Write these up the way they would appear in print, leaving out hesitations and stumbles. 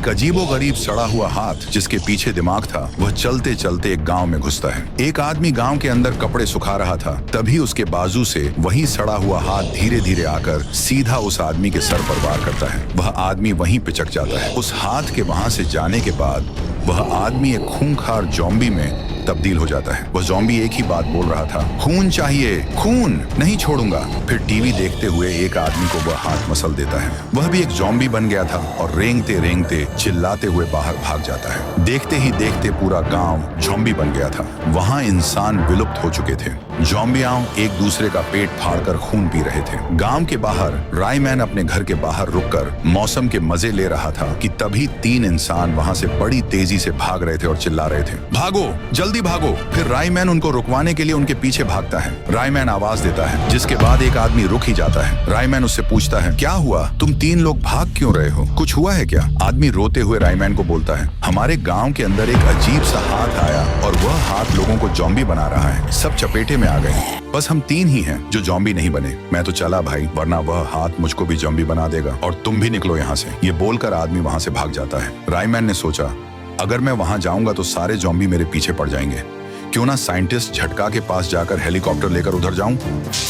एक अजीबोगरीब सड़ा हुआ हाथ जिसके पीछे दिमाग था, वह चलते चलते एक गांव में घुसता है। एक आदमी गांव के अंदर कपड़े सुखा रहा था, तभी उसके बाजू से वही सड़ा हुआ हाथ धीरे धीरे आकर सीधा उस आदमी के सर पर वार करता है। वह आदमी वहीं पिचक जाता है। उस हाथ के वहां से जाने के बाद वह आदमी एक खूंखार ज़ॉम्बी में तब्दील हो जाता है। वह ज़ॉम्बी एक ही बात बोल रहा था, खून चाहिए, खून, नहीं छोड़ूंगा। फिर टीवी देखते हुए एक आदमी को वह हाथ मसल देता है। वह भी एक ज़ॉम्बी बन गया था और रेंगते रेंगते चिल्लाते हुए बाहर भाग जाता है। देखते ही देखते पूरा गांव ज़ॉम्बी बन गया था। वहां इंसान विलुप्त हो चुके थे। ज़ॉम्बियां एक दूसरे का पेट फाड़कर खून पी रहे थे। गांव के बाहर रायमैन अपने घर के बाहर रुककर मौसम के मजे ले रहा था कि तभी 3 इंसान वहां से बड़ी तेजी से भाग रहे थे और चिल्ला रहे थे, भागो, जल्दी भागो। फिर रायमैन उनको रुकवाने के लिए उनके पीछे भागता है। रायमैन आवाज देता है, जिसके बाद एक आदमी रुक ही जाता है। रायमैन उससे पूछता है, क्या हुआ, तुम 3 लोग भाग क्यों रहे हो, कुछ हुआ है क्या? आदमी रोते हुए रायमैन को बोलता है, हमारे गांव के अंदर एक अजीब सा हाथ आया और वह हाथ लोगों को ज़ॉम्बी बना रहा है। सब चपेटे में आ गए। बस हम 3 ही हैं जो ज़ॉम्बी नहीं बने। मैं तो चला भाई, वरना वह हाथ मुझको भी ज़ॉम्बी बना देगा और तुम भी निकलो यहाँ से। ये बोलकर आदमी वहां से भाग जाता है। रायमैन ने सोचा, अगर मैं वहां जाऊंगा तो सारे ज़ॉम्बी मेरे पीछे पड़ जाएंगे। क्यों ना साइंटिस्ट झटका के पास जाकर हेलीकॉप्टर लेकर उधर जाऊं?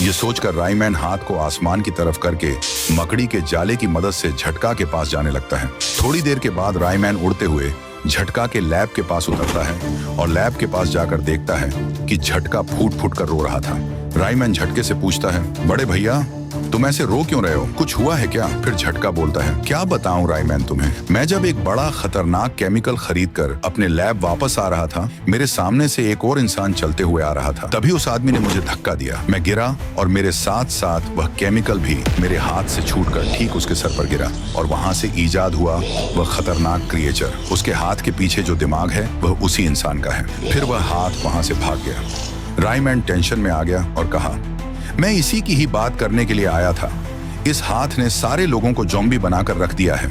ये सोचकर रायमैन हाथ को आसमान की तरफ करके मकड़ी के जाले की मदद से झटका के पास जाने लगता है। थोड़ी देर के बाद रायमैन उड़ते हुए झटका के लैब के पास उतरता है और लैब के पास जाकर देखता है कि झटका फूट फूट कर रो रहा था। रायमैन झटके से पूछता है, बड़े भैया तुम ऐसे रो क्यों रहे हो, कुछ हुआ है क्या? फिर झटका बोलता है, क्या बताऊं रायमैन तुम्हें, मैं जब एक बड़ा खतरनाक केमिकल खरीदकर अपने लैब वापस आ रहा था, मेरे सामने से एक और इंसान चलते हुए आ रहा था। तभी उस आदमी ने मुझे धक्का दिया, मैं गिरा और मेरे साथ साथ वह केमिकल भी मेरे हाथ से छूटकर ठीक उसके सर पर गिरा और वहां से ईजाद हुआ वह खतरनाक क्रिएचर। उसके हाथ के पीछे जो दिमाग है वह उसी इंसान का है। फिर वह हाथ वहां से भाग गया। रायमैन टेंशन में आ गया और कहा, मैं इसी की ही बात करने के लिए आया था। इस हाथ ने सारे लोगों को ज़ॉम्बी बनाकर रख दिया है।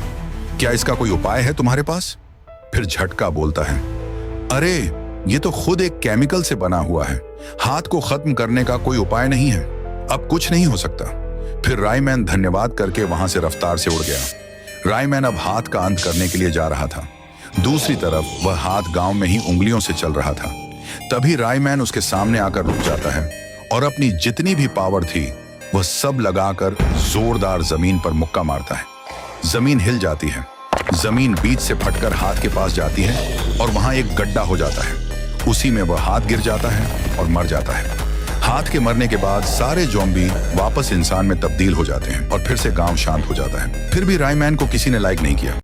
क्या इसका कोई उपाय है तुम्हारे पास? फिर झटका बोलता है, अरे ये तो खुद एक केमिकल से बना हुआ है, हाथ को खत्म करने का कोई उपाय नहीं है, अब कुछ नहीं हो सकता। फिर रायमैन धन्यवाद करके वहां से रफ्तार से उड़ गया। रायमैन अब हाथ का अंत करने के लिए जा रहा था। दूसरी तरफ वह हाथ गांव में ही उंगलियों से चल रहा था। तभी रायमैन उसके सामने आकर रुक जाता है और अपनी जितनी भी पावर थी वह सब लगाकर जोरदार जमीन पर मुक्का मारता है। जमीन हिल जाती है, जमीन बीच से फटकर हाथ के पास जाती है और वहां एक गड्ढा हो जाता है। उसी में वह हाथ गिर जाता है और मर जाता है। हाथ के मरने के बाद सारे ज़ॉम्बी वापस इंसान में तब्दील हो जाते हैं और फिर से गांव शांत हो जाता है। फिर भी रायमैन को किसी ने लाइक नहीं किया।